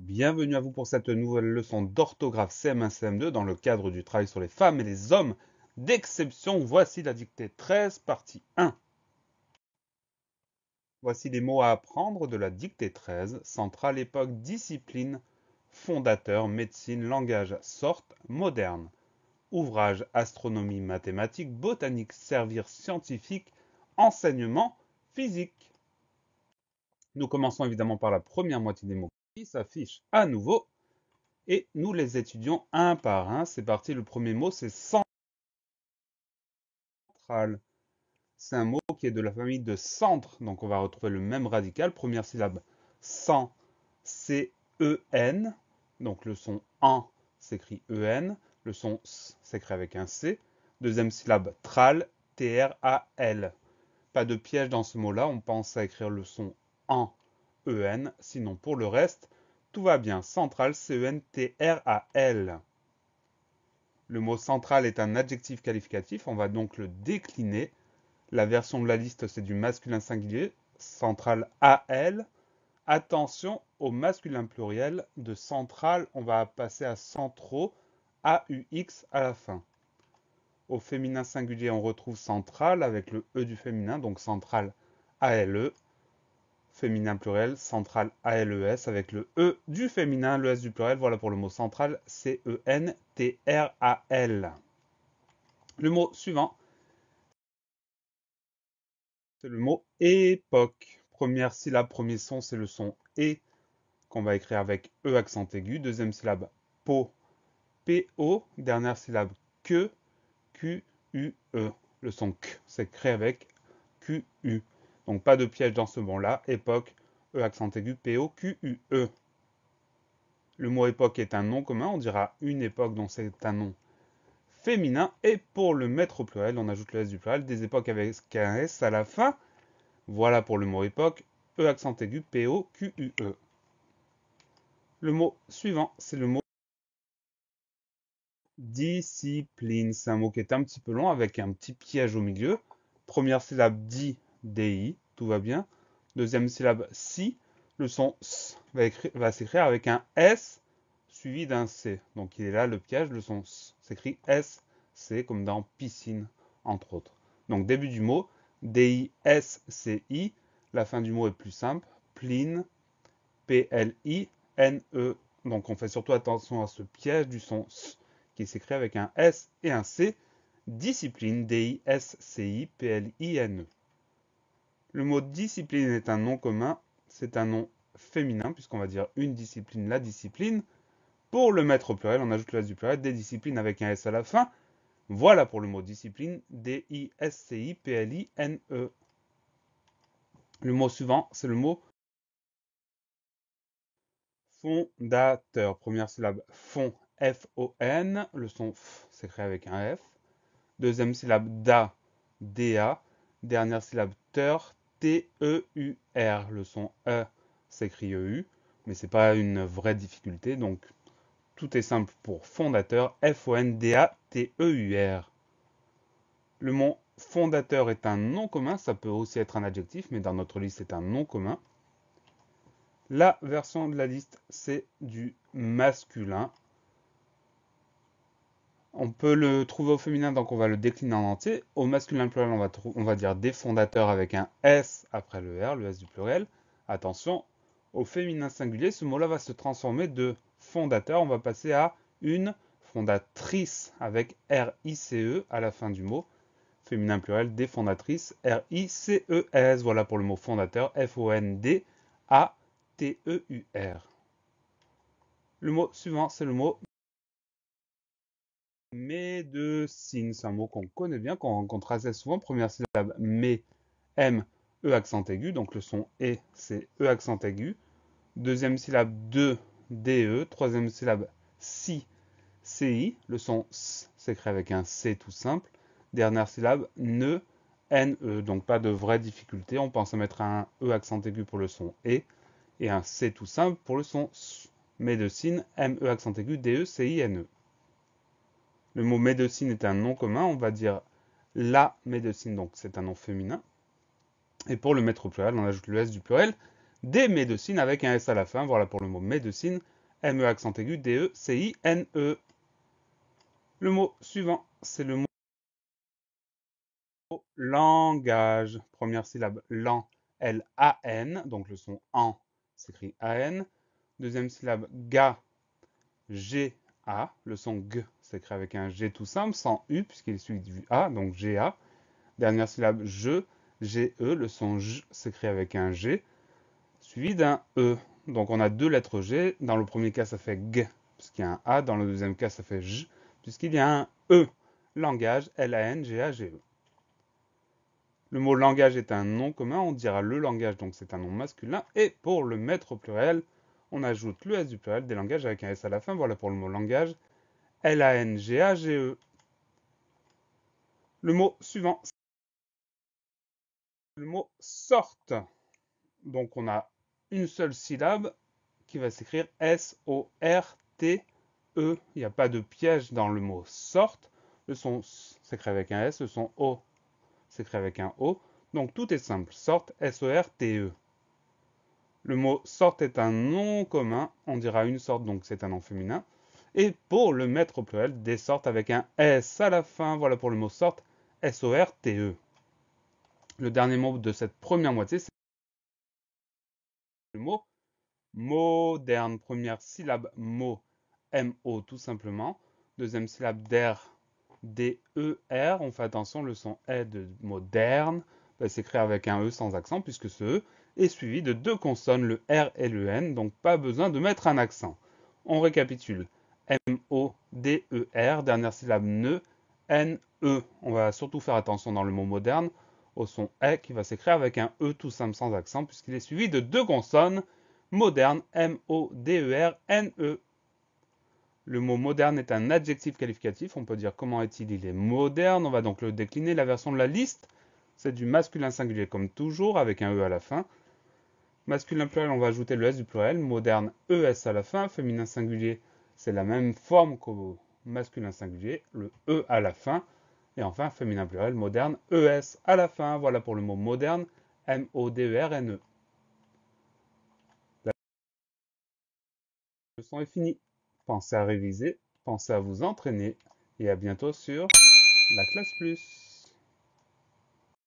Bienvenue à vous pour cette nouvelle leçon d'orthographe CM1 CM2 dans le cadre du travail sur les femmes et les hommes d'exception. Voici la dictée 13, partie 1. Voici les mots à apprendre de la dictée 13, centrale, époque, discipline, fondateur, médecine, langage, sorte, moderne, ouvrage, astronomie, mathématiques, botanique, servir, scientifique, enseignement, physique. Nous commençons évidemment par la première moitié des mots qui s'affichent à nouveau. Et nous les étudions un par un. C'est parti, le premier mot, c'est central. C'est un mot qui est de la famille de centre, donc on va retrouver le même radical. Première syllabe, cent, C-E-N. Donc le son en s'écrit E-N. Le son s s'écrit avec un C. Deuxième syllabe, tral, T-R-A-L. Pas de piège dans ce mot-là, on pense à écrire le son en E-N. Sinon, pour le reste, tout va bien. Central, C-E-N-T-R-A-L. Le mot central est un adjectif qualificatif, on va donc le décliner. La version de la liste, c'est du masculin singulier, central AL. Attention au masculin pluriel de central, on va passer à centraux, AUX à la fin. Au féminin singulier, on retrouve central avec le E du féminin, donc central ALE. Féminin pluriel, central ALES avec le E du féminin, le S du pluriel. Voilà pour le mot central, C-E-N-T-R-A-L. Le mot suivant, c'est le mot époque. Première syllabe, premier son, c'est le son E qu'on va écrire avec E accent aigu. Deuxième syllabe, po, P-O. Dernière syllabe, que, Q-U-E. Le son K s'écrit avec Q-U. Donc pas de piège dans ce mot-là. Époque, E accent aigu, P-O-Q-U-E. Le mot époque est un nom commun. On dira une époque dont c'est un nom féminin. Et pour le mettre au pluriel, on ajoute le S du pluriel. Des époques avec un S à la fin. Voilà pour le mot époque, E accent aigu, P-O-Q-U-E. Le mot suivant, c'est le mot discipline. C'est un mot qui est un petit peu long avec un petit piège au milieu. Première syllabe, di, D-I, tout va bien. Deuxième syllabe, si, le son S va s'écrire avec un S suivi d'un C. Donc il est là le piège, le son S s'écrit S-C comme dans piscine, entre autres. Donc début du mot, D-I-S-C-I. La fin du mot est plus simple, pline, P-L-I-N-E. Donc on fait surtout attention à ce piège du son S qui s'écrit avec un S et un C. Discipline, D-I-S-C-I-P-L-I-N-E. Le mot discipline est un nom commun, c'est un nom féminin, puisqu'on va dire une discipline, la discipline. Pour le mettre au pluriel, on ajoute le S du pluriel, des disciplines avec un S à la fin. Voilà pour le mot discipline, D-I-S-C-I-P-L-I-N-E. Le mot suivant, c'est le mot fondateur. Première syllabe, fond, F-O-N. Le son F s'écrit avec un F. Deuxième syllabe, da, D-A. Dernière syllabe, teur, T-E-U-R. Le son E s'écrit E-U, mais c'est pas une vraie difficulté, donc tout est simple pour fondateur, F-O-N-D-A-T-E-U-R. Le mot fondateur est un nom commun, ça peut aussi être un adjectif, mais dans notre liste, c'est un nom commun. La version de la liste, c'est du masculin. On peut le trouver au féminin, donc on va le décliner en entier. Au masculin pluriel, on va dire des fondateurs avec un S après le R, le S du pluriel. Attention, au féminin singulier, ce mot-là va se transformer de fondateur. On va passer à une fondatrice avec R-I-C-E à la fin du mot. Féminin pluriel, des fondatrices, R-I-C-E-S. Voilà pour le mot fondateur, F-O-N-D-A-T-E-U-R. Le mot suivant, c'est le mot médecine. C'est un mot qu'on connaît bien, qu'on rencontre assez souvent. Première syllabe, mé, M, E accent aigu. Donc le son E, c'est E accent aigu. Deuxième syllabe, de, D-E. Troisième syllabe, si, C-I. Le son S s'écrit avec un C tout simple. Dernière syllabe, ne, N-E. Donc pas de vraie difficulté. On pense à mettre un E accent aigu pour le son E et un C tout simple pour le son S. Médecine, M-E accent aigu, D-E-C-I-N-E. Le mot médecine est un nom commun, on va dire la médecine, donc c'est un nom féminin. Et pour le mettre au pluriel, on ajoute le S du pluriel, des médecines avec un S à la fin. Voilà pour le mot médecine. M-E accent aigu, D-E-C-I-N-E. Le mot suivant, c'est le mot langage. Première syllabe, lan, L-A-N. Donc le son en s'écrit A-N. Deuxième syllabe, ga, G-A. Le son G s'écrit avec un G tout simple, sans U, puisqu'il est suivi du A, donc G-A. Dernière syllabe, je, G-E. Le son J s'écrit avec un G, suivi d'un E. Donc on a deux lettres G. Dans le premier cas, ça fait G, puisqu'il y a un A. Dans le deuxième cas, ça fait J, puisqu'il y a un E. Langage, L-A-N-G-A-G-E. Le mot langage est un nom commun, on dira le langage, donc c'est un nom masculin. Et pour le mettre au pluriel, on ajoute le S du pluriel des langages avec un S à la fin. Voilà pour le mot langage, L-A-N-G-A-G-E. Le mot suivant, le mot sorte. Donc on a une seule syllabe qui va s'écrire S-O-R-T-E. Il n'y a pas de piège dans le mot sorte. Le son s'écrit avec un S, le son O s'écrit avec un O. Donc tout est simple. Sorte, S-O-R-T-E. Le mot sorte est un nom commun. On dira une sorte, donc c'est un nom féminin. Et pour le mettre au pluriel, des sortes avec un S à la fin. Voilà pour le mot sorte, S-O-R-T-E. Le dernier mot de cette première moitié, c'est le mot moderne. Première syllabe, mot, M-O tout simplement. Deuxième syllabe, der, D-E-R. On fait attention, le son est de moderne. Va s'écrire avec un E sans accent, puisque ce E est suivi de deux consonnes, le R et le N, donc pas besoin de mettre un accent. On récapitule. M-O-D-E-R, dernière syllabe, ne, N-E. On va surtout faire attention dans le mot moderne au son E qui va s'écrire avec un E tout simple sans accent, puisqu'il est suivi de deux consonnes, moderne, M-O-D-E-R-N-E. Le mot moderne est un adjectif qualificatif. On peut dire comment est-il, il est moderne. On va donc le décliner. La version de la liste, c'est du masculin singulier comme toujours, avec un E à la fin. Masculin pluriel, on va ajouter le S du pluriel. Moderne, ES à la fin. Féminin singulier, c'est la même forme qu'au masculin singulier, le E à la fin. Et enfin, féminin pluriel, moderne, ES à la fin. Voilà pour le mot moderne, M-O-D-E-R-N-E. La leçon est finie. Pensez à réviser, pensez à vous entraîner et à bientôt sur la classe plus.